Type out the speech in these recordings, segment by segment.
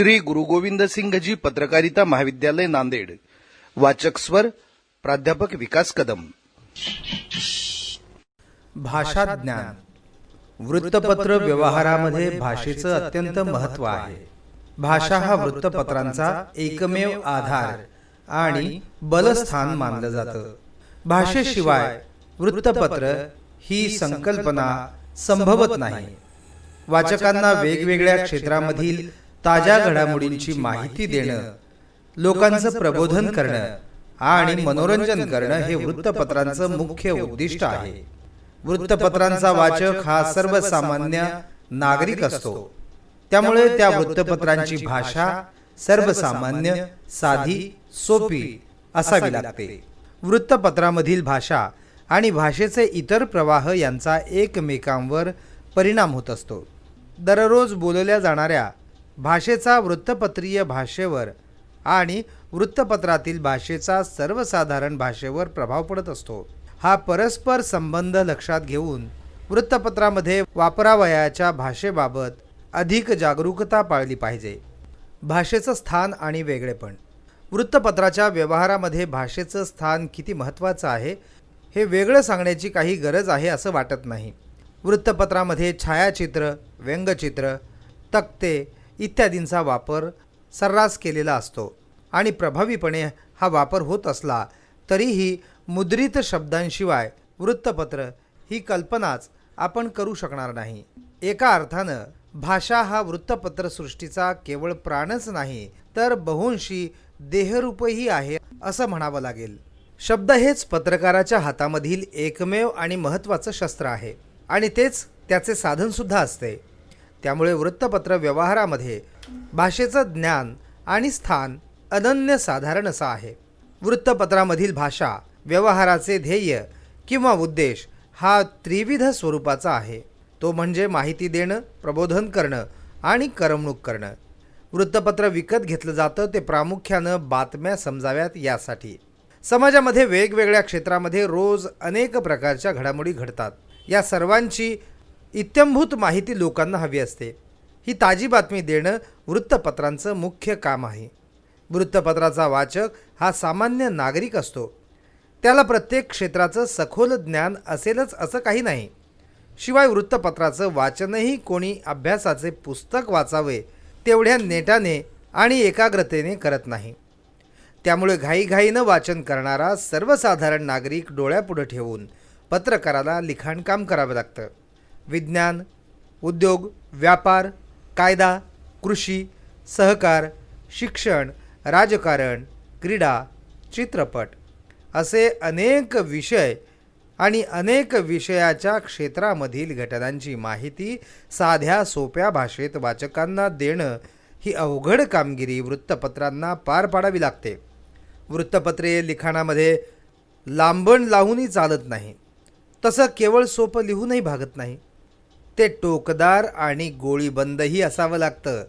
श्री गुरु गोविंद सिंह जी पत्रकारिता महाविद्यालय नांदेड। वाचक स्वर प्राध्यापक विकास कदम। भाषा ज्ञान। वृत्तपत्र व्यवहारामध्ये भाषेचं अत्यंत महत्त्व आहे। भाषा हा वृत्तपत्रांचा एकमेव आधार आणि बलस्थान मानलं जातं। भाषेशिवाय वृत्तपत्र ही संकल्पना संभवत नाही। वाचकांना वेगवेगळ्या क्षेत्रामधील ताज्या घडामोडींची माहिती देणं, लोकांचं प्रबोधन करणं आणि मनोरंजन करणं हे वृत्तपत्रांचं मुख्य उद्दिष्ट आहे। वृत्तपत्रांचा वाचक हा सर्वसामान्य नागरिक असतो, त्यामुळे त्या वृत्तपत्रांची भाषा सर्वसामान्य, साधी, सोपी असावी लागते। वृत्तपत्रामधील भाषा आणि भाषेचे इतर प्रवाह यांचा एकमेकांवर परिणाम होत असतो। दररोज बोलल्या जाणाऱ्या भाषेचा वृत्तपत्रीय भाषेवर आणि वृत्तपत्रातील भाषेचा सर्वसाधारण भाषेवर प्रभाव पडत असतो। हा परस्पर संबंध लक्षात घेऊन वृत्तपत्रामध्ये वापरावयाच्या भाषेबाबत अधिक जागरूकता पाळली पाहिजे। भाषेचं स्थान आणि वेगळेपण। वृत्तपत्राच्या व्यवहारामध्ये भाषेचं स्थान किती महत्त्वाचं आहे हे वेगळं सांगण्याची काही गरज आहे असं वाटत नाही। वृत्तपत्रामध्ये छायाचित्र, व्यंगचित्र, तक्ते इत्यादींचा वापर सर्रास केलेला असतो आणि प्रभावीपणे हा वापर होत असला तरीही मुद्रित शब्दांशिवाय वृत्तपत्र ही कल्पनाच आपण करू शकणार नाही। एका अर्थानं भाषा हा वृत्तपत्रसृष्टीचा केवळ प्राणच नाही तर बहुंशी देहरूपही आहे असं म्हणावं लागेल। शब्द हेच पत्रकाराच्या हातामधील एकमेव आणि महत्त्वाचं शस्त्र आहे आणि तेच त्याचे साधनसुद्धा असते। त्यामुळे वृत्तपत्र व्यवहारामध्ये भाषेचं ज्ञान आणि स्थान अनन्यसाधारण असं आहे। वृत्तपत्रामधील भाषा व्यवहाराचे ध्येय किंवा उद्देश हा त्रिविध स्वरूपाचा आहे। तो म्हणजे माहिती देणं, प्रबोधन करणं आणि करमणूक करणं। वृत्तपत्र विकत घेतलं जातं ते प्रामुख्यानं बातम्या समजाव्यात यासाठी। समाजामध्ये वेगवेगळ्या क्षेत्रामध्ये रोज अनेक प्रकारच्या घडामोडी घडतात। या सर्वांची इत्थंभूत माहिती लोकांना हवी असते। ही ताजी बातमी देणं वृत्तपत्रांचं मुख्य काम आहे। वृत्तपत्राचा वाचक हा सामान्य नागरिक असतो। त्याला प्रत्येक क्षेत्राचं सखोल ज्ञान असेलच असं काही नाही। शिवाय वृत्तपत्राचं वाचनही कोणी अभ्यासाचे पुस्तक वाचावे तेवढ्या नेटाने आणि एकाग्रतेने करत नाही। त्यामुळे घाईघाईनं वाचन करणारा सर्वसाधारण नागरिक डोळ्यापुढे ठेवून पत्रकाराला लिखाणकाम करावं लागतं। विज्ञान, उद्योग, व्यापार, कायदा, कृषी, सहकार, शिक्षण, राजकारण, क्रीडा, चित्रपट असे अनेक विषय आणि अनेक विषयाच्या क्षेत्रामधील घटनांची माहिती साध्या सोप्या भाषेत वाचकांना देणं ही अवघड कामगिरी वृत्तपत्रांना पार पाडावी लागते। वृत्तपत्रे लिखाणामध्ये लांबण लावूनही चालत नाही, तसं केवळ सोपं लिहूनही भागत नाही। ते टोकदार आणि गोळीबंदही असावं लागतं।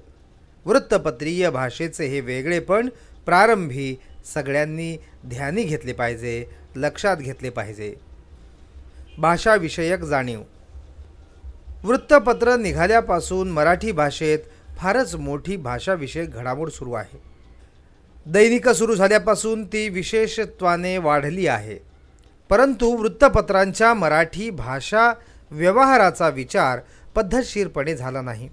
वृत्तपत्रीय भाषेचे हे वेगळेपण प्रारंभी सगळ्यांनी ध्यानी घेतले पाहिजे, लक्षात घेतले पाहिजे। भाषाविषयक जाणीव। वृत्तपत्र निघाल्यापासून मराठी भाषेत फारच मोठी भाषाविषयक घडामोड सुरू आहे। दैनिकं सुरू झाल्यापासून ती विशेषत्वाने वाढली आहे। परंतु वृत्तपत्रांच्या मराठी भाषा व्यवहाराचा विचार पद्धतशीरपणे झाला नाही।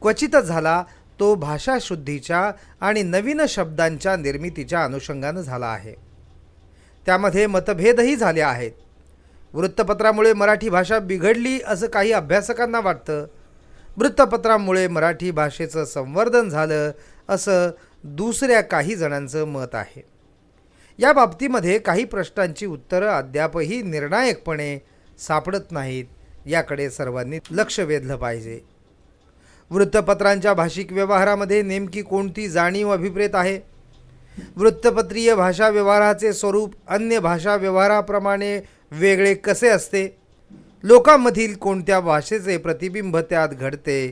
क्वचितच झाला तो भाषाशुद्धीच्या आणि नवीन शब्दांच्या निर्मितीच्या अनुषंगानं झाला आहे। त्यामध्ये मतभेदही झाले आहेत। वृत्तपत्रामुळे मराठी भाषा बिघडली असं काही अभ्यासकांना वाटतं। वृत्तपत्रामुळे मराठी भाषेचं संवर्धन झालं असं दुसऱ्या काही जणांचं मत आहे। या बाबतीमध्ये काही प्रश्नांची उत्तरं अद्यापही निर्णायकपणे सापडत नाहीत। याकडे सर्वांनी लक्ष वेधलं पाहिजे। वृत्तपत्रांच्या भाषिक व्यवहारामध्ये नेमकी कोणती जाणीव अभिप्रेत आहे? वृत्तपत्रीय भाषा व्यवहाराचे स्वरूप अन्य भाषा व्यवहाराप्रमाणे वेगळे कसे असते? लोकांमधील कोणत्या भाषेचे प्रतिबिंब त्यात घडते?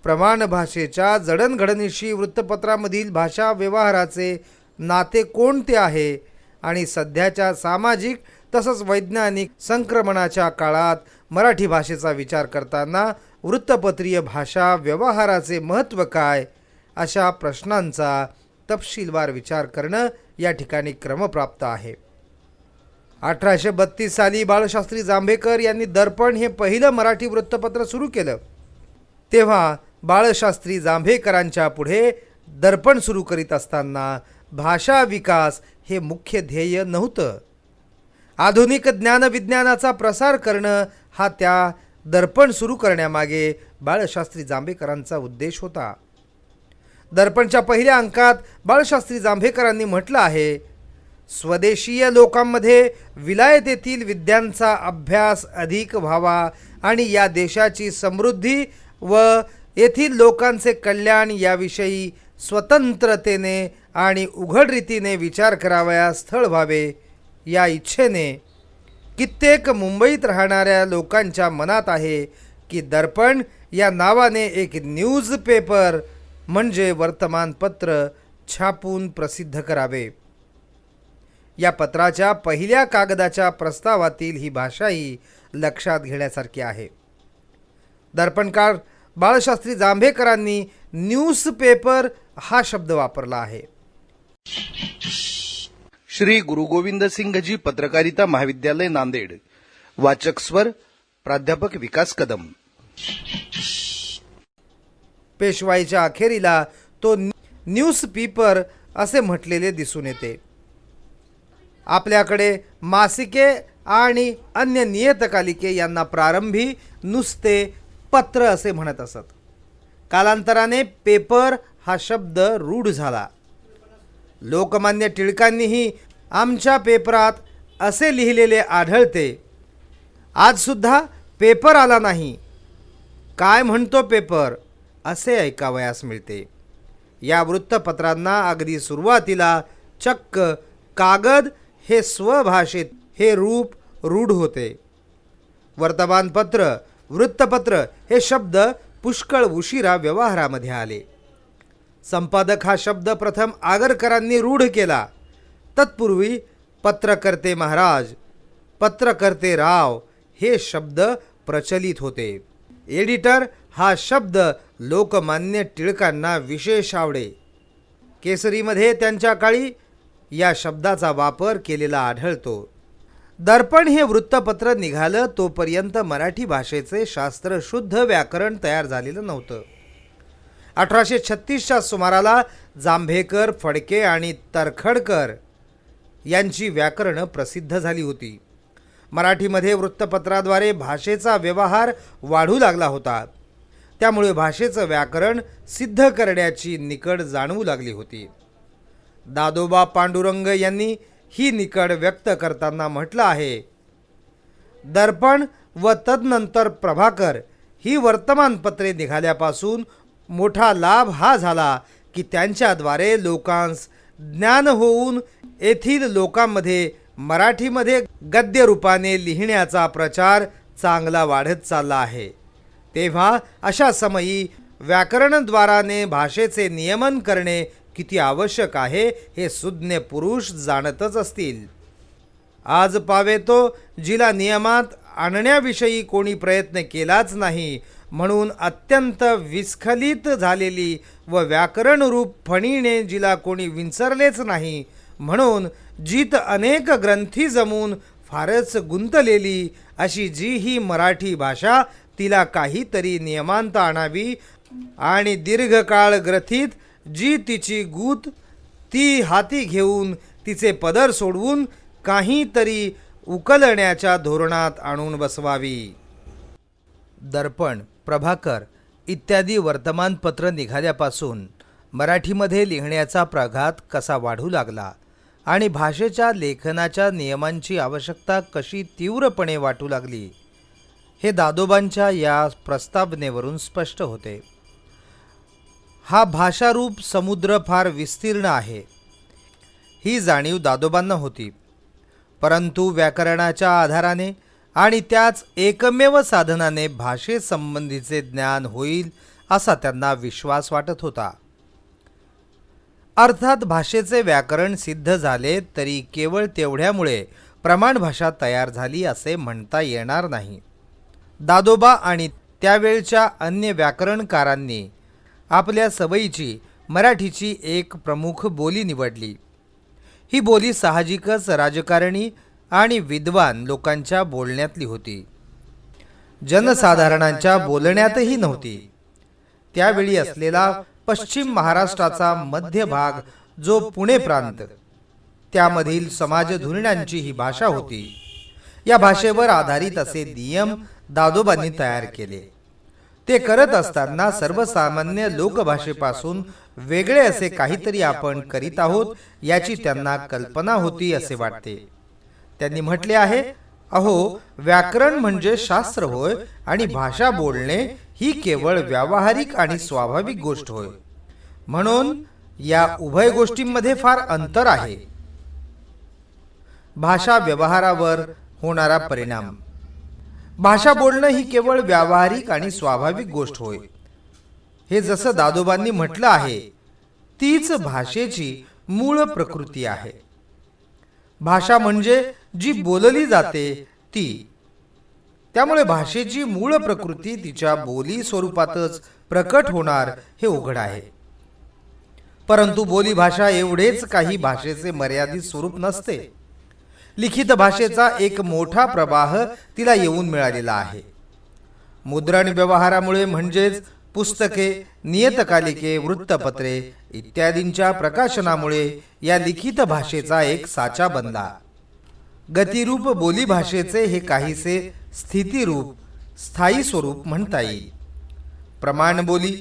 प्रमाण भाषेच्या जडणघडणीशी वृत्तपत्रामधील भाषा व्यवहाराचे नाते कोणते आहे? आणि सध्याच्या सामाजिक तसंच वैज्ञानिक संक्रमणाच्या काळात मराठी भाषेचा विचार करताना वृत्तपत्रीय भाषा व्यवहाराचे महत्त्व काय अशा प्रश्नांचा तपशीलवार विचार करणं या ठिकाणी क्रमप्राप्त आहे. 1832 साली बाळशास्त्री जांभेकर यांनी दर्पण हे पहिलं मराठी वृत्तपत्र सुरू केलं. तेव्हा बाळशास्त्री जांभेकरांच्या पुढे दर्पण सुरू करीत असताना भाषा विकास हे मुख्य ध्येय नव्हतं. आधुनिक ज्ञानविज्ञानाचा प्रसार करणं हा त्या दर्पण सुरू करण्यामागे बाळशास्त्री जांभेकरांचा उद्देश होता. दर्पणच्या पहिल्या अंकात बाळशास्त्री जांभेकरांनी म्हटलं आहे, स्वदेशीय लोकांमध्ये विलायतेतील विद्यांचा अभ्यास अधिक व्हावा आणि या देशाची समृद्धी व येथील लोकांचे कल्याण याविषयी स्वतंत्रतेने आणि उघड रीतीने विचार करावयास स्थळ व्हावे या इच्छेने कित्येक मुंबईत राहणाऱ्या लोकांच्या मनात आहे की दर्पण या नावाने एक न्यूजपेपर म्हणजे वर्तमानपत्र छापून प्रसिद्ध करावे. या पत्राच्या पहिल्या कागदाच्या प्रस्तावातील ही भाषाही लक्षात घेण्यासारखी आहे. दर्पणकार बाळशास्त्री जांभेकरांनी न्यूजपेपर हा शब्द वापरला आहे. श्री गुरु गोविंद सिंघजी पत्रकारिता महाविद्यालय नांदेड. वाचक स्वर प्राध्यापक विकास कदम. पेशवाईच्या अखेरीला तो न्यूजपेपर असे म्हटलेले दिसून येते. आपल्याकडे मासिके आणि अन्य नियतकालिके यांना प्रारंभी नुसते पत्र असे म्हणत असत. कालांतराने पेपर हा शब्द रूढ झाला. लोकमान्य टिळकांनीही आमच्या पेपरात असे लिहिलेले आढळते. आजसुद्धा पेपर आला नाही, काय म्हणतो पेपर असे ऐकावयास मिळते. या वृत्तपत्रांना अगदी सुरुवातीला चक्क कागद हे स्वभाषेत हे रूप रूढ होते. वर्तमानपत्र, वृत्तपत्र हे शब्द पुष्कळ उशिरा व्यवहारामध्ये आले. संपादक हा शब्द प्रथम आगरकरांनी रूढ केला. तत्पूर्वी पत्रकर्ते महाराज, पत्रकर्ते राव हे शब्द प्रचलित होते. एडिटर हा शब्द लोकमान्य टिळकांना विशेष आवडे. केसरीमध्ये त्यांच्या काळी या शब्दाचा वापर केलेला आढळतो. दर्पण हे वृत्तपत्र निघालं तोपर्यंत मराठी भाषेचे शास्त्रशुद्ध व्याकरण तयार झालेलं नव्हतं. 1836च्या सुमाराला जांभेकर, फडके आणि तरखडकर यांची व्याकरणं प्रसिद्ध झाली होती. मराठीमध्ये वृत्तपत्राद्वारे भाषेचा व्यवहार वाढू लागला होता. त्यामुळे भाषेचं व्याकरण सिद्ध करण्याची निकड जाणवू लागली होती. दादोबा पांडुरंग यांनी ही निकड व्यक्त करताना म्हटलं आहे, दर्पण व तदनंतर प्रभाकर ही वर्तमानपत्रे निघाल्यापासून मोठा लाभ हा झाला की त्यांच्याद्वारे लोकांस ज्ञान होऊन येथील लोकांमध्ये मराठीमध्ये गद्यरूपाने लिहिण्याचा प्रचार चांगला वाढत चालला आहे. तेव्हा अशा समयी व्याकरणद्वाराने भाषेचे नियमन करणे किती आवश्यक आहे हे सुज्ञ पुरुष जाणतच असतील. आज पावेतो जिला नियमात आणण्याविषयी कोणी प्रयत्न केलाच नाही, म्हणून अत्यंत विस्खलित झालेली व व्याकरणरूप फणीने जिला कोणी विंचरलेच नाही, म्हणून जीत अनेक ग्रंथी जमून फारच गुंतलेली अशी जी ही मराठी भाषा तिला काहीतरी नियमांत आणावी आणि दीर्घकाळ ग्रथित जी तिची गूत ती हाती घेऊन तिचे पदर सोडवून काहीतरी उकलण्याच्या धोरणात आणून बसवावी. दर्पण, प्रभाकर इत्यादी वर्तमानपत्र निघाल्यापासून मराठीमध्ये लिहिण्याचा प्रघात कसा वाढू लागला आणि भाषेच्या लेखनाच्या नियमांची आवश्यकता कशी तीव्रपणे वाटू लागली हे दादोबांच्या या प्रस्तावनेवरून स्पष्ट होते. हा भाषारूप समुद्र फार विस्तीर्ण आहे ही जाणीव दादोबांना होती, परंतु व्याकरणाच्या आधाराने आणि त्याच एकमेव साधनाने भाषेसंबंधीचे ज्ञान होईल असा त्यांना विश्वास वाटत होता. अर्थात भाषेचे व्याकरण सिद्ध झाले तरी केवळ तेवढ्यामुळे प्रमाण भाषा तयार झाली असे म्हणता येणार नाही. दादोबा आणि त्यावेळच्या अन्य व्याकरणकारांनी आपल्या सवयीची मराठीची एक प्रमुख बोली निवडली. ही बोली साहजिकच राजकारणी आणि विद्वान लोकांच्या बोलण्यातली होती, जनसाधारणांच्या बोलण्यातही नव्हती. त्यावेळी असलेला पश्चिम महाराष्ट्राचा मध्य भाग जो पुणे प्रांत, त्यामधील समाजधुरीणांची ही भाषा होती. या भाषेवर आधारित असे नियम दादोबांनी तयार केले. ते करत असताना सर्वसामान्य लोकभाषेपासून वेगळे असे काहीतरी आपण करीत आहोत याची त्यांना कल्पना होती असे वाटते. त्यांनी म्हटले आहे, अहो, व्याकरण म्हणजे शास्त्र होय आणि भाषा बोलणे ही केवळ व्यावहारिक आणि स्वाभाविक गोष्ट होय. म्हणून या उभय गोष्टींमध्ये फार अंतर आहे. भाषा व्यवहारावर होणारा परिणाम. भाषा बोलणं ही केवळ व्यावहारिक आणि स्वाभाविक गोष्ट होय. हे जसं दादोबांनी म्हटलं आहे, तीच भाषेची मूळ प्रकृती आहे. भाषा म्हणजे जी बोलली जाते ती. त्यामुळे भाषेची मूळ प्रकृती तिच्या बोली स्वरूपातच प्रकट होणार हे उघड आहे. परंतु बोली भाषा एवढेच काही भाषेचे मर्यादित स्वरूप नसते. लिखित भाषेचा एक मोठा प्रवाह तिला येऊन मिळालेला आहे. मुद्रण व्यवहारामुळे म्हणजेच पुस्तके, नियतकालिके, वृत्तपत्रे इत्यादींच्या प्रकाशनामुळे या लिखित भाषेचा एक साचा बनला. गतिरूप बोली भाषेचे हे काहीसे स्थितीरूप, स्थायी स्वरूप म्हणता येईल. प्रमाण बोली,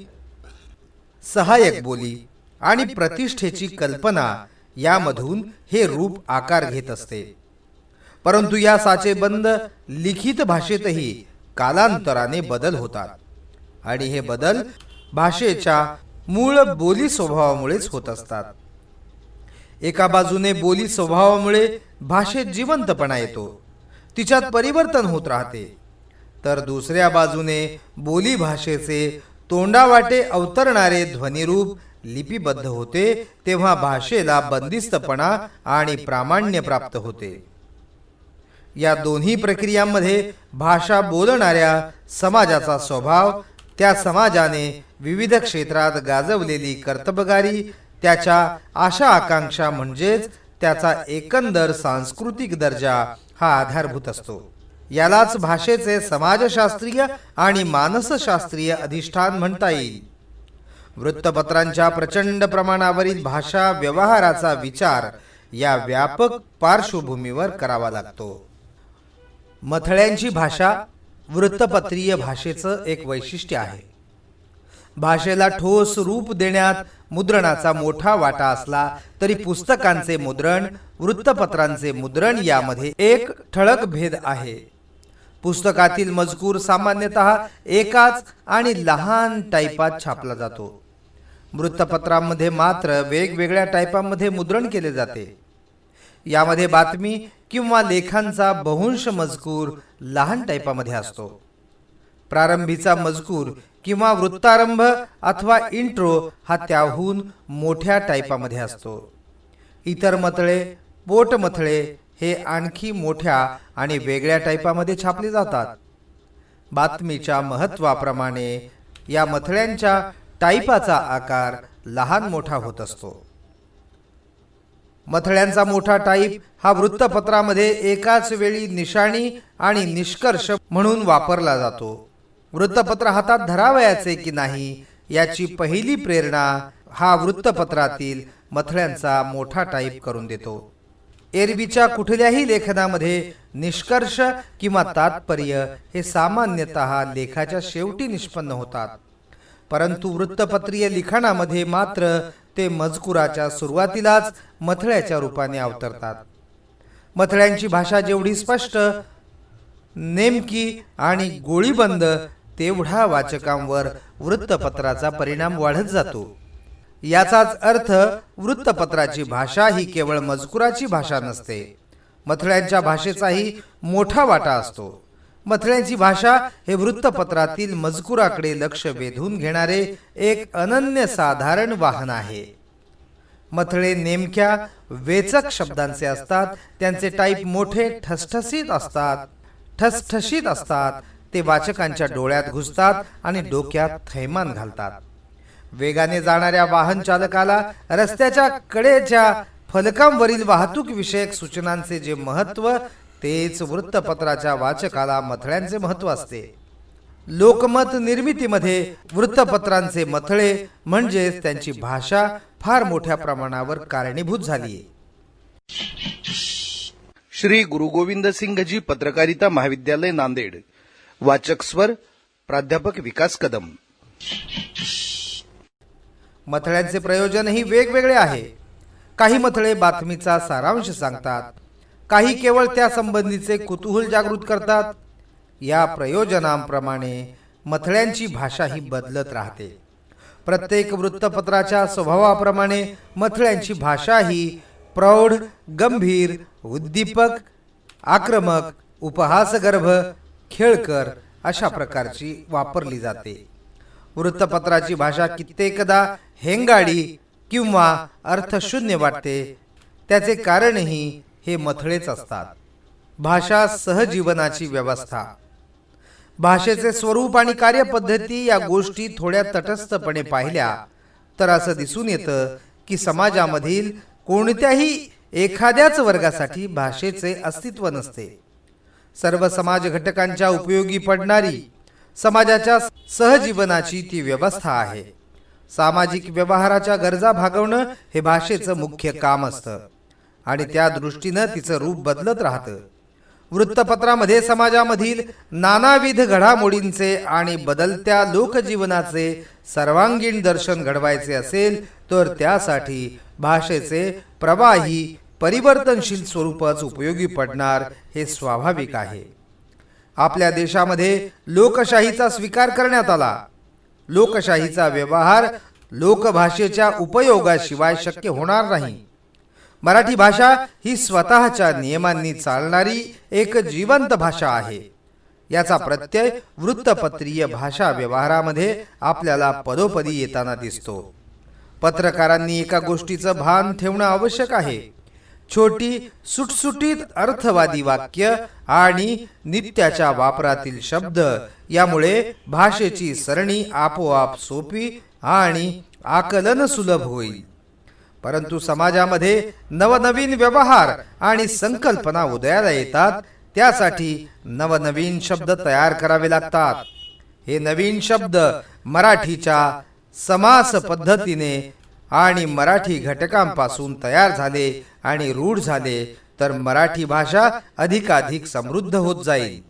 सहाय्यक बोली आणि प्रतिष्ठेची कल्पना यामधून हे रूप आकार घेत असते. परंतु या साचेबंद लिखित भाषेतही कालांतराने बदल होतात आणि हे बदल भाषेच्या मूळ बोली स्वभावामुळेच होत असतात. एका बाजूने बोली स्वभावामुळे भाषेत जिवंतपणा येतो, तिच्यात परिवर्तन होत राहते, तर दुसऱ्या बाजूने बोली भाषेचे तोंडावाटे अवतरणारे ध्वनिरूप लिपिबद्ध होते, तेव्हा भाषेला बंदिस्तपणा आणि प्रामाण्य प्राप्त होते. या दोन्ही प्रक्रियांमध्ये भाषा बोलणाऱ्या समाजाचा स्वभाव, त्या समाजाने विविध क्षेत्रात गाजवलेली कर्तबगारी, त्याच्या आशा आकांक्षा म्हणजेच त्याचा एकंदर सांस्कृतिक दर्जा हा आधारभूत असतो. यालाच भाषेचे समाजशास्त्रीय आणि मानसशास्त्रीय अधिष्ठान म्हणता येईल. वृत्तपत्रांच्या प्रचंड प्रमाणावरील भाषा व्यवहाराचा विचार या व्यापक पार्श्वभूमीवर करावा लागतो. मथळ्यांची भाषा वृत्तपत्रीय भाषेचं एक वैशिष्ट्य आहे. भाषेला ठोस रूप देण्यात मुद्रणाचा मोठा वाटा असला तरी पुस्तकांचे मुद्रण, वृत्तपत्रांचे मुद्रण यामध्ये एक ठळक भेद आहे. पुस्तकातील मजकूर सामान्यतः एकाच आणि लहान टाइपात छापला जातो. वृत्तपत्रांमध्ये मात्र वेगवेगळ्या टाइपांमध्ये मुद्रण केले जाते. यामध्ये बातमी किंवा लेखांचा बहुंश मजकूर लहान टाइपामध्ये असतो. प्रारंभीचा मजकूर किंवा वृत्तारंभ अथवा इंट्रो हा त्याहून मोठ्या टाइपामध्ये असतो. इतर मथळे, पोटमथळे हे आणखी मोठ्या आणि वेगळ्या टाइपामध्ये छापले जातात. बातमीच्या महत्त्वाप्रमाणे या मथळ्यांच्या टाइपाचा आकार लहान मोठा होत असतो. मथळ्यांचा मोठा टाइप हा वृत्तपत्रामध्ये एकाच वेळी निशाणी आणि निष्कर्ष म्हणून वापरला जातो. वृत्तपत्र हातात धरावयाचे की नाही याची पहिली प्रेरणा हा वृत्तपत्रातील मथळ्यांचा मोठा टाइप करून देतो. एरवीच्या कुठल्याही लेखनामध्ये निष्कर्ष किंवा तात्पर्य हे सामान्यतः लेखाच्या शेवटी निष्पन्न होतात, परंतु वृत्तपत्रीय लिखाणामध्ये मात्र ते मजकुराच्या सुरुवातीलाच मथळ्याच्या रूपाने अवतरतात. मथळ्यांची भाषा जेवढी स्पष्ट, नेमकी आणि गोळीबंद तेवढा वाचकांवर वृत्तपत्राचा परिणाम वाढत जातो. याचाच अर्थ वृत्तपत्राची भाषा ही केवळ मजकुराची भाषा नसते, मथळ्यांच्या भाषेचाही मोठा वाटा असतो. मथळ्यांची भाषा हे वृत्तपत्रातील मजकुराकडे लक्ष वेधून घेणारे एक अनन्यसाधारण वाहन आहे. मथळे नेमक्या वेचक शब्दांचे असतात, त्यांचे टाईप मोठे ठसठशीत असतात. ते वाचकांच्या डोळ्यात घुसतात आणि डोक्यात थैमान घालतात. वेगाने जाणाऱ्या वाहन चालकाला रस्त्याच्या कडेच्या फलकांवरील वाहतूक विषयक सूचनांचे जे महत्त्व, तेच वृत्तपत्राच्या वाचकाला मथळ्यांचे महत्त्व असते. लोकमत निर्मितीमध्ये वृत्तपत्रांचे मथळे म्हणजेच त्यांची भाषा फार मोठ्या प्रमाणावर कारणीभूत झाली आहे. श्री गुरु गोविंद सिंघजी पत्रकारिता महाविद्यालय नांदेड. वाचक स्वर प्राध्यापक विकास कदम. मथळ्यांचे प्रयोजनही वेगवेगळे आहे. काही मथळे बातमीचा सारांश सांगतात, काही केवळ त्या संबंधीचे कुतूहल जागृत करतात. या प्रयोजनांप्रमाणे मथळ्यांची भाषा ही बदलत राहते. प्रत्येक वृत्तपत्राच्या स्वभावाप्रमाणे मथळ्यांची भाषा ही प्रौढ, गंभीर, उद्दीपक, आक्रमक, उपहासगर्भ, खेळकर अशा प्रकारची वापरली जाते. वृत्तपत्राची भाषा कित्येकदा हेंगाडी किंवा अर्थशून्य वाटते. त्याचे कारणही हे मथळेच असतात. भाषा सहजीवनाची व्यवस्था. भाषेचे स्वरूप आणि कार्यपद्धती या गोष्टी थोड्या तटस्थपणे पाहिल्या तर असं दिसून येतं की समाजामधील कोणत्याही एखाद्याच वर्गासाठी भाषेचे अस्तित्व नसते. सर्व समाज घटकांच्या उपयोगी पडणारी समाजाच्या सहजीवनाची ती व्यवस्था आहे. सामाजिक व्यवहाराच्या गरजा भागवणं हे भाषेचं मुख्य काम असतं आणि त्या दृष्टीनं तिचं रूप बदलत राहतं. वृत्तपत्रामध्ये समाजामधील नानाविध घडामोडींचे आणि बदलत्या लोकजीवनाचे सर्वांगीण दर्शन घडवायचे असेल तर त्यासाठी भाषेचे प्रवाही परिवर्तनशील स्वरूपच उपयोगी पडणार हे स्वाभाविक आहे. आपल्या देशामध्ये लोकशाहीचा स्वीकार करण्यात आला. लोकशाहीचा व्यवहार लोकभाषेच्या उपयोगाशिवाय शक्य होणार नाही. मराठी भाषा ही स्वतःच्या नियमांनी चालणारी एक जिवंत भाषा आहे. याचा प्रत्यय वृत्तपत्रीय भाषा व्यवहारामध्ये आपल्याला पदोपदी येताना दिसतो. पत्रकारांनी एका गोष्टीचं भान ठेवणं आवश्यक आहे. छोटी सुटसुटीत अर्थवादी वाक्य आणि नित्याच्या वापरातील शब्द यामुळे भाषेची सरणी आपोआप सोपी आणि आकलन सुलभ होईल. परंतु समाजामध्ये नवनवीन व्यवहार आणि संकल्पना उदयाला येतात. त्यासाठी नवनवीन शब्द तयार करावे लागतात. हे नवीन शब्द मराठीच्या समास पद्धतीने आणि मराठी घटकांपासून तयार झाले आणि रूढ झाले तर मराठी भाषा अधिकाधिक समृद्ध होत जाईल.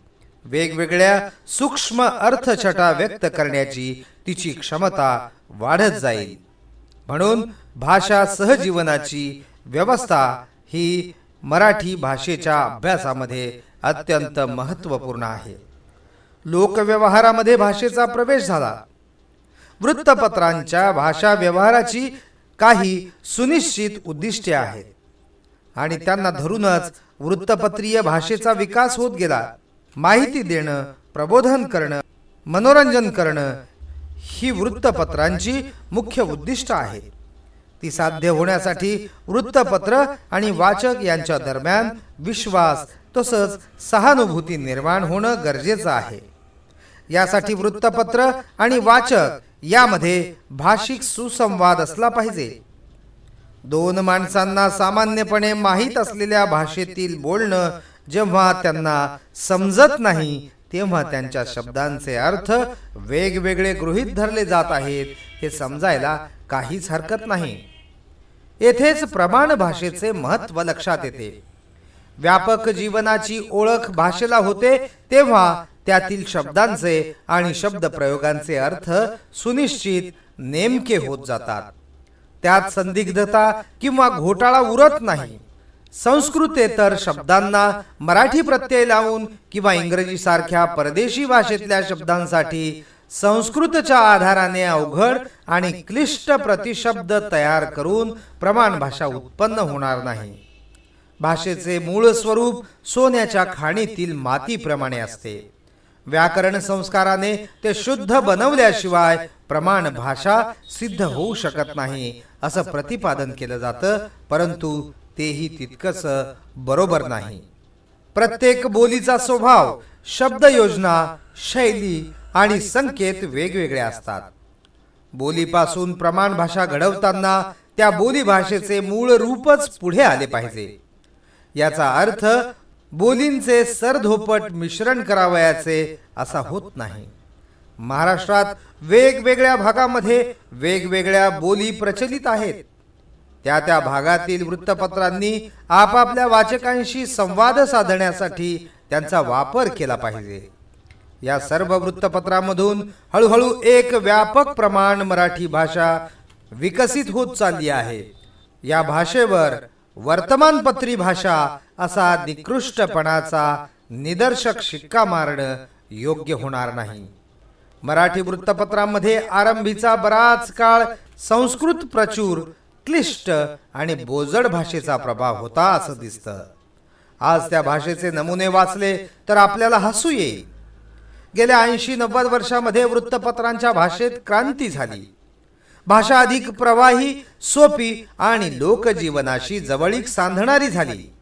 वेगवेगळ्या सूक्ष्म अर्थछटा व्यक्त करण्याची तिची क्षमता वाढत जाईल. म्हणून भाषा सहजीवनाची व्यवस्था ही मराठी भाषेच्या अभ्यासामध्ये अत्यंत महत्त्वपूर्ण आहे. लोकव्यवहारामध्ये भाषेचा प्रवेश झाला. वृत्तपत्रांच्या भाषा व्यवहाराची काही सुनिश्चित उद्दिष्टे आहेत आणि त्यांना धरूनच वृत्तपत्रीय भाषेचा विकास होत गेला. माहिती देणं, प्रबोधन करणं, मनोरंजन करणं ही वृत्तपत्रांची मुख्य उद्दिष्ट आहेत. ती साध्य होण्यासाठी वृत्तपत्र आणि वाचक यांच्या दरम्यान विश्वास तसंच सहानुभूती निर्माण होणं गरजेचं आहे. यासाठी वृत्तपत्र आणि वाचक यामध्ये भाषिक सुसंवाद असला पाहिजे. दोन माणसांना सामान्यपणे माहीत असलेल्या भाषेतील बोलणं जेव्हा त्यांना समजत नाही तेव्हा त्यांच्या शब्दांचे अर्थ वेगवेगळे गृहीत धरले जात आहेत हे समजायला काहीच हरकत नाही. येथेच प्रमाण भाषेचे महत्त्व लक्षात येते. व्यापक जीवनाची ओळख भाषेला होते तेव्हा त्यातील शब्दांचे आणि शब्द प्रयोगांचे अर्थ सुनिश्चित नेमके होत जातात. त्यात संदिग्धता किंवा घोटाळा उरत नाही. संस्कृतेतर शब्दांना मराठी प्रत्यय लावून किंवा इंग्रजी सारख्या परदेशी भाषेतल्या शब्दांसाठी संस्कृतच्या आधाराने अवघड आणि क्लिष्ट प्रतिशब्द तयार करून प्रमाण भाषा उत्पन्न होणार नाही. भाषेचे मूळ स्वरूप सोन्याच्या खाणीतील मातीप्रमाणे असते. व्याकरण संस्काराने ते शुद्ध बनवल्याशिवाय प्रमाण भाषा सिद्ध होऊ शकत नाही असं प्रतिपादन केलं जातं, परंतु तेही तितकंच बरोबर नाही. प्रत्येक बोलीचा स्वभाव शब्दयोजना, शैली आणि संकेत वेगवेगळे असतात. बोलीपासून प्रमाण भाषा घडवताना त्या बोली भाषेचे मूळ रूपच पुढे आले पाहिजे. याचा अर्थ बोलींचे सरधोपट मिश्रण करावयाचे असा होत नाही. महाराष्ट्रात वेगवेगळ्या भागामध्ये वेगवेगळ्या बोली प्रचलित आहेत. त्या भागातील वृत्तपत्रांनी आपापल्या वाचकांशी संवाद साधण्यासाठी त्यांचा वापर केला पाहिजे. या सर्व वृत्तपत्रांमधून हळूहळू एक व्यापक प्रमाण मराठी भाषा विकसित होत चालली आहे. या भाषेवर वर्तमानपत्री भाषा असा निकृष्टपणाचा निदर्शक शिक्का मारणं योग्य होणार नाही. मराठी वृत्तपत्रांमध्ये आरंभीचा बराच काळ संस्कृत प्रचूर, क्लिष्ट आणि बोजड भाषेचा प्रभाव होता असं दिसतं. आज त्या भाषेचे नमुने वाचले तर आपल्याला हसू येईल. गेल्या 80-90 वर्षामध्ये वृत्तपत्रांच्या भाषेत क्रांती झाली. भाषा अधिक प्रवाही, सोपी आणि लोकजीवनाशी जवळीक सांधणारी झाली.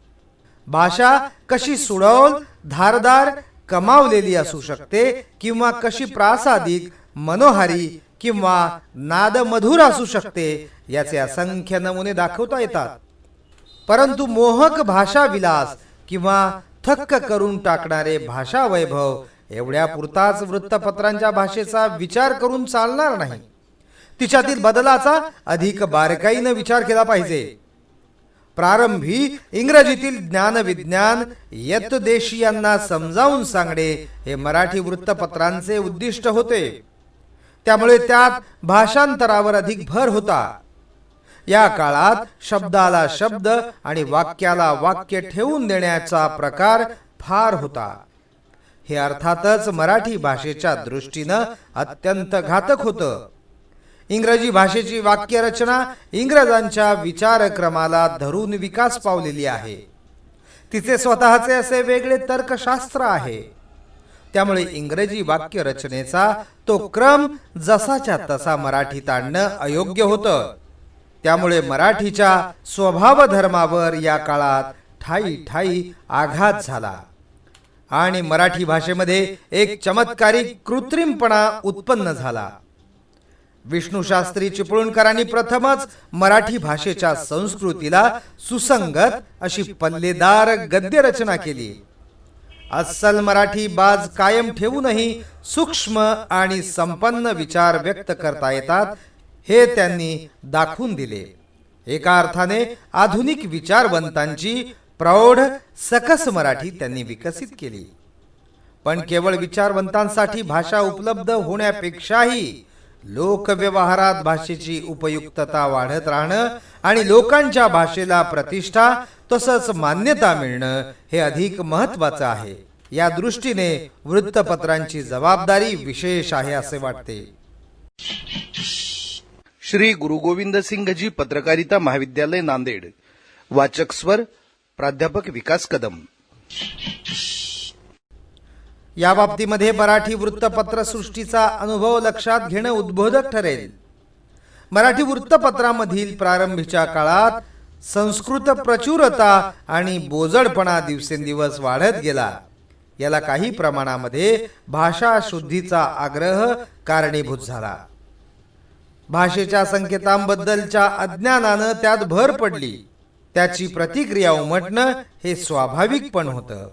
भाषा कशी सुडौल, धारदार, कमावलेली असू शकते किंवा कशी प्रासादिक, मनोहारी किंवा नादमधुर असू शकते याचे असंख्य नमुने दाखवता येतात. परंतु मोहक भाषा विलास किंवा थक्क करून टाकणारे भाषा वैभव एवढ्या पुरताच वृत्तपत्रांच्या भाषेचा विचार करून चालणार नाही. तिच्यातील बदलाचा अधिक बारकाईने विचार केला पाहिजे. प्रारंभी इंग्रजीतील ज्ञानविज्ञान यतदेशीयांना समजावून सांगणे हे मराठी वृत्तपत्रांचे उद्दिष्ट होते. त्यामुळे त्यात भाषांतरावर अधिक भर होता. या काळात शब्दाला शब्द आणि वाक्याला वाक्य ठेवून देण्याचा प्रकार फार होता. हे अर्थातच मराठी भाषेच्या दृष्टीनं अत्यंत घातक होतं. इंग्रजी भाषेची वाक्यरचना इंग्रजांच्या विचारक्रमाला धरून विकास पावलेली आहे. तिचे स्वतःचे असे वेगळे तर्कशास्त्र आहे. त्यामुळे इंग्रजी वाक्यरचनेचा तो क्रम जसाच्या तसा मराठीत आणणं अयोग्य होतं. त्यामुळे मराठीच्या स्वभाव धर्मावर या काळात ठाई ठाई आघात झाला आणि मराठी भाषेमध्ये एक चमत्कारिक कृत्रिमपणा उत्पन्न झाला. विष्णुशास्त्री चिपळूणकरांनी प्रथमच मराठी भाषेच्या संस्कृतीला सुसंगत अशी पल्लेदार गद्य रचना केली. अस्सल मराठी बाज कायम ठेवूनही सूक्ष्म आणि संपन्न विचार व्यक्त करता येतात हे त्यांनी दाखवून दिले. एका अर्थाने आधुनिक विचारवंतांची प्रौढ सकस मराठी त्यांनी विकसित केली. पण केवळ विचारवंतांसाठी भाषा उपलब्ध होण्यापेक्षाही लोकव्यवहारात भाषेची उपयुक्तता वाढत राहणं आणि लोकांच्या भाषेला प्रतिष्ठा तसंच मान्यता मिळणं हे अधिक महत्त्वाचं आहे. या दृष्टीने वृत्तपत्रांची जबाबदारी विशेष आहे असे वाटते. श्री गुरु गोविंद सिंघजी पत्रकारिता महाविद्यालय नांदेड. वाचक स्वर प्राध्यापक विकास कदम. या बाबतीमध्ये मराठी वृत्तपत्र सृष्टीचा अनुभव लक्षात घेणं उद्बोधक ठरेल. मराठी वृत्तपत्रामधील प्रारंभीच्या काळात संस्कृत प्रचुरता आणि बोजडपणा दिवसेंदिवस वाढत गेला. याला काही प्रमाणामध्ये भाषा शुद्धीचा आग्रह कारणीभूत झाला. भाषेच्या संकेतांबद्दलच्या अज्ञानानं त्यात भर पडली. त्याची प्रतिक्रिया उमटणं हे स्वाभाविक पण होतं.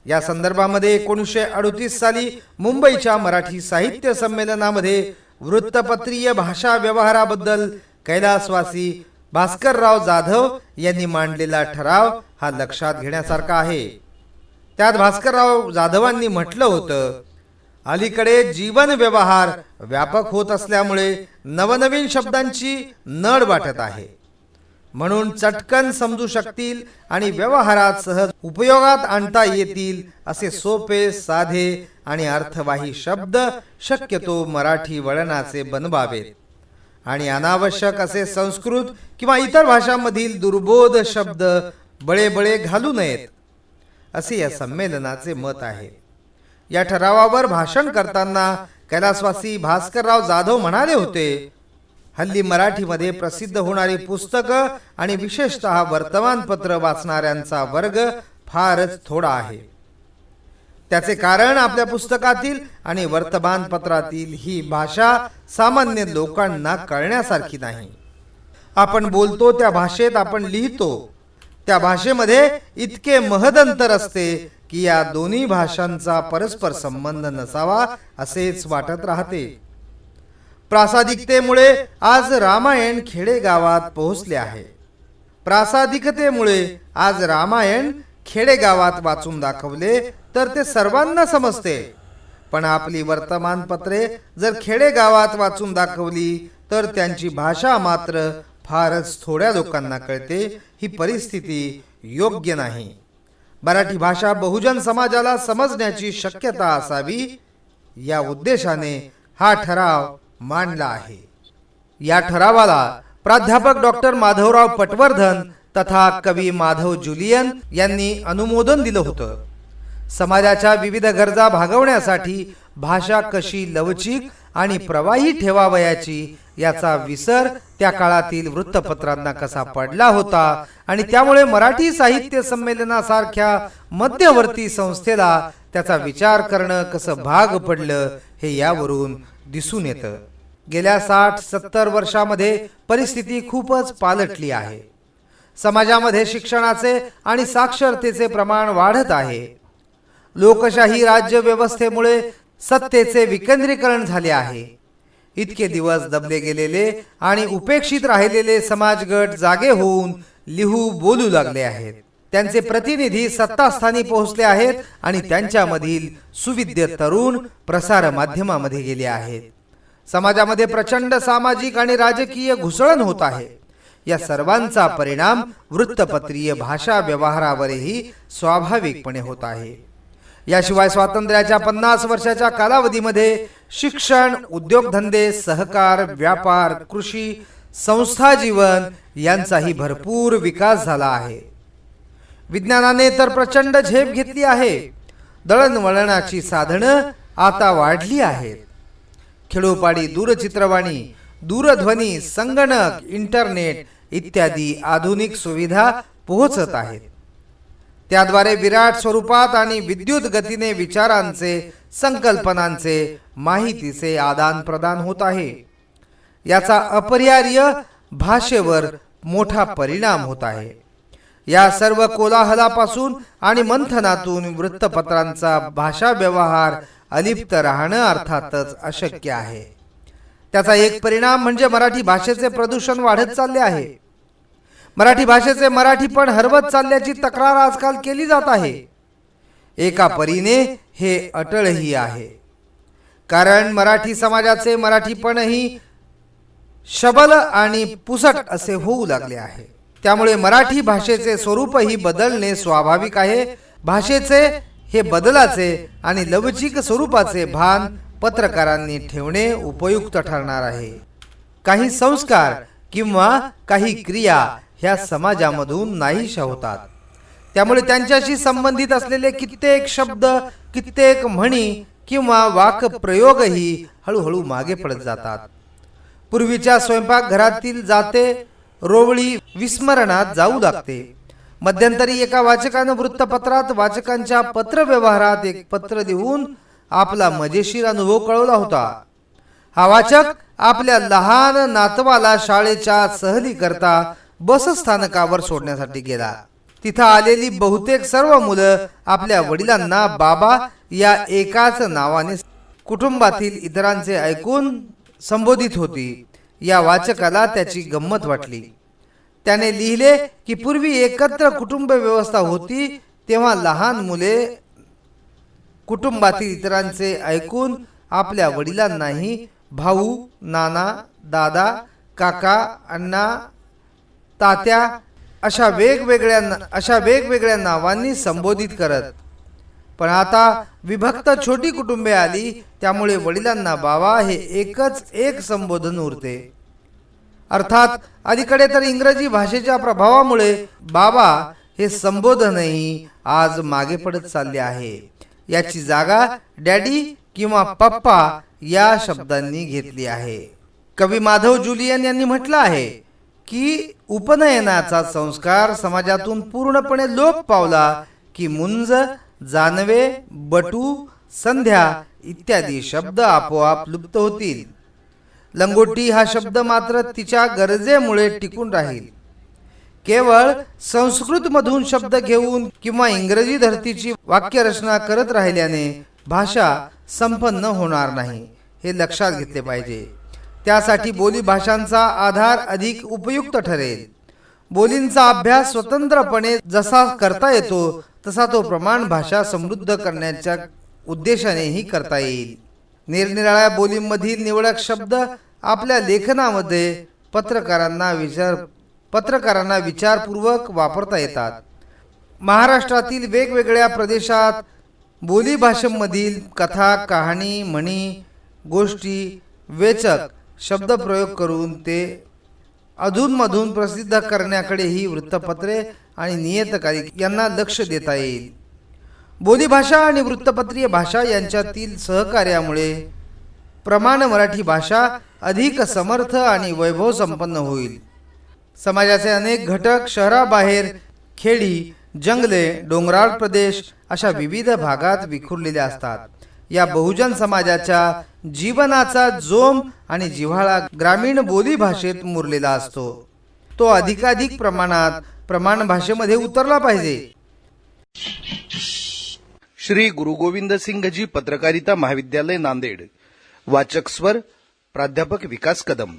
या संदर्भामध्ये 1938 साली मुंबईच्या मराठी साहित्य संमेलनामध्ये वृत्तपत्रीय भाषा व्यवहाराबद्दल कैलासवासी भास्करराव जाधव यांनी मांडलेला ठराव हा लक्षात घेण्यासारखा आहे. त्यात भास्करराव जाधवांनी म्हटलं होतं, अलीकडे जीवन व्यवहार व्यापक होत असल्यामुळे नवनवीन शब्दांची नड वाटत आहे. म्हणून चटकन समजू शकतील आणि व्यवहारात सहज उपयोगात आणता येतील असे सोपे, साधे आणि अर्थवाही शब्द शक्यतो मराठी वळणाचे बनवावेत आणि अनावश्यक असे संस्कृत किंवा इतर भाषांमधील दुर्बोध शब्द बळे घालू नयेत असे या संमेलनाचे मत आहे. या ठरावावर भाषण करताना कैलासवासी भास्करराव जाधव म्हणाले होते, हल्ली मराठीमध्ये प्रसिद्ध होणारी पुस्तकं आणि विशेषतः वर्तमानपत्र वाचणाऱ्यांचा वर्ग फारच थोडा आहे. त्याचे कारण आपल्या पुस्तकातील आणि वर्तमानपत्रातील ही भाषा सामान्य लोकांना कळण्यासारखी नाही. आपण बोलतो त्या भाषेत आपण लिहितो त्या भाषेमध्ये इतके महदंतर असते की या दोन्ही भाषांचा परस्पर संबंध नसावा असेच वाटत राहते. प्रासादिकतेमुळे आज रामायण खेडेगावात पोहोचले आहे. प्रासादिकतेमुळे आज रामायण खेडेगावात वाचून दाखवले तर ते सर्वांना समजते. पण आपली वर्तमानपत्रे जर खेडेगावात वाचून दाखवली तर त्यांची भाषा मात्र फारच थोड्या लोकांना कळते. ही परिस्थिती योग्य नाही. मराठी भाषा बहुजन समाजाला समजण्याची शक्यता असावी या उद्देशाने हा ठराव मांडला आहे. या ठरावाला प्राध्यापक डॉक्टर माधवराव पटवर्धन तथा कवी माधव जुलियन यांनी अनुमोदन दिलं होतं. समाजाच्या विविध गरजा भागवण्यासाठी भाषा कशी लवचिक आणि प्रवाही ठेवावयाची याचा विसर त्या काळातील वृत्तपत्रांना कसा पडला होता आणि त्यामुळे मराठी साहित्य संमेलनासारख्या मध्यवर्ती संस्थेला त्याचा विचार करणं कसं भाग पडलं हे यावरून दिसून येतं. गेल्या 60-70 वर्षामध्ये परिस्थिती खूपच पालटली आहे. समाजामध्ये शिक्षणाचे आणि साक्षरतेचे प्रमाण वाढत आहे. लोकशाही राज्य व्यवस्थेमुळे सत्तेचे विकेंद्रीकरण झाले आहे. इतके दिवस दबले गेलेले आणि उपेक्षित राहिलेले समाजगट जागे होऊन लिहू बोलू लागले आहेत. त्यांचे प्रतिनिधी सत्तास्थानी पोहोचले आहेत आणि त्यांच्यामधील सुविद्य तरुण प्रसार माध्यमामध्ये गेले आहेत. समाजामध्ये प्रचंड सामाजिक आणि राजकीय घुसळण होत आहे. या सर्वांचा परिणाम वृत्तपत्रीय भाषा व्यवहारावरही स्वाभाविकपणे होत आहे. याशिवाय स्वातंत्र्याच्या 50 वर्षाच्या कालावधीमध्ये शिक्षण, उद्योगधंदे, सहकार, व्यापार, कृषी, संस्था जीवन यांचाही भरपूर विकास झाला आहे. विज्ञानाने तर प्रचंड झेप घेतली आहे. दळणवळणाची साधनं आता वाढली आहेत. खेडोपाडी दूरचित्रवाणी, दूरध्वनी, संगणक, इंटरनेट इत्यादी आधुनिक सुविधा पोहोचत आहेत. त्याद्वारे विराट स्वरूपात आणि विद्युत गतीने विचारांचे, संकल्पनांचे, माहितीचे आदान प्रदान होत आहे. याचा अपरिहार्य भाषेवर मोठा परिणाम होत आहे. या सर्व कोलाहलापासून आणि मंथनातून वृत्तपत्रांचा भाषा व्यवहार अलिप्त राहणं अर्थातच अशक्य आहे. त्याचा एक परिणाम म्हणजे मराठी भाषेचे प्रदूषण वाढत चालले आहे. मराठी भाषेचे मराठीपण हरवत चालल्याची तक्रार आजकाल केली जात आहे. एका परीने हे अटळही आहे. कारण मराठी समाजाचे मराठीपणही शबल आणि पुसट असे होऊ लागले आहे. त्यामुळे मराठी भाषेचे स्वरूपही बदलणे स्वाभाविक आहे. भाषेचे हे बदलाचे आणि लवचिक स्वरूपाचे भान पत्रकारांनी ठेवणे उपयुक्त ठरणार आहे. काही संस्कार किंवा काही क्रिया ह्या समाजामधून नाहीशा होतात. त्यामुळे त्यांच्याशी संबंधित असलेले कित्येक शब्द, कित्येक म्हणी किंवा वाक्प्रयोगही हळूहळू मागे पडत जातात. पूर्वीच्या स्वयंपाकघरातील जाते रोवळी विस्मरणात जाऊ लागते. मध्यंतरी एका वाचकानं वृत्तपत्रात वाचकांच्या पत्रव्यवहारात एक पत्र लिहून आपला मजेशीर अनुभव कळवला होता. हा वाचक आपल्या लहान नातवाला शाळेच्या सहली करता बसस्थानकावर सोडण्यासाठी गेला. तिथं आलेली बहुतेक सर्व मुलं आपल्या वडिलांना बाबा या एकाच नावाने कुटुंबातील इतरांचे ऐकून संबोधित होती. या वाचकाला त्याची गंमत वाटली. त्याने लिहिले की पूर्वी एकत्र कुटुंब व्यवस्था होती तेव्हा लहान मुले कुटुंबातील इतरांचे ऐकून आपल्या वडिलांनाही भाऊ, नाना, दादा, काका, अण्णा, तात्या अशा वेगवेगळ्या नावांनी संबोधित करत. पण आता विभक्त छोटी कुटुंबे आली त्यामुळे वडिलांना बाबा हे एकच एक संबोधन उरते. अर्थात अलीकडे तर इंग्रजी भाषेच्या प्रभावामुळे बाबा हे संबोधनही आज मागे पडत चालले आहे. याची जागा डॅडी किंवा पप्पा या शब्दांनी घेतली आहे. कवी माधव जुलियन यांनी म्हटलं आहे की उपनयनाचा संस्कार समाजातून पूर्णपणे लोप पावला की मुंज जानवे, बटू, संध्या इत्यादी शब्द आपोआप लुप्त होतील. लंगोटी हा शब्द मात्र तिच्या गरजेमुळे टिकून राहील. केवळ संस्कृत मधून शब्द घेऊन किंवा इंग्रजी धर्तीची वाक्यरचना करत राहिल्याने भाषा संपन्न होणार नाही, हे लक्षात घेतले पाहिजे. त्यासाठी बोली भाषांचा आधार अधिक उपयुक्त ठरेल. बोलींचा अभ्यास स्वतंत्रपणे जसा करता येतो तसा तो प्रमाण भाषा समृद्ध करण्याच्या उद्देशानेही करता येईल. निरनिराळ्या बोलींमधील निवडक शब्द आपल्या लेखनामध्ये पत्रकारांना विचारपूर्वक वापरता येतात. महाराष्ट्रातील वेगवेगळ्या प्रदेशात बोली भाषेमधील कथा, कहाणी, म्हणी, गोष्टी, वेचक शब्द प्रयोग करून ते अधूनमधून प्रसिद्ध करण्याकडेही वृत्तपत्रे आणि नियतकालिक यांना लक्ष देता येईल. बोलीभाषा आणि वृत्तपत्रीय भाषा यांच्यातील सहकार्यामुळे प्रमाण मराठी भाषा अधिक समर्थ आणि वैभव संपन्न होईल. समाजाचे अनेक घटक शहराबाहेर खेडी, जंगले, डोंगराळ प्रदेश अशा विविध भागात विखुरलेले असतात. या बहुजन समाजाच्या जीवनाचा जोम आणि जिव्हाळा ग्रामीण बोली भाषेत मुरलेला असतो. तो अधिकाधिक प्रमाणात प्रमाण भाषेमध्ये उतरला पाहिजे. श्री गुरु गोविंद सिंघजी पत्रकारिता महाविद्यालय नांदेड. वाचक स्वर प्राध्यापक विकास कदम.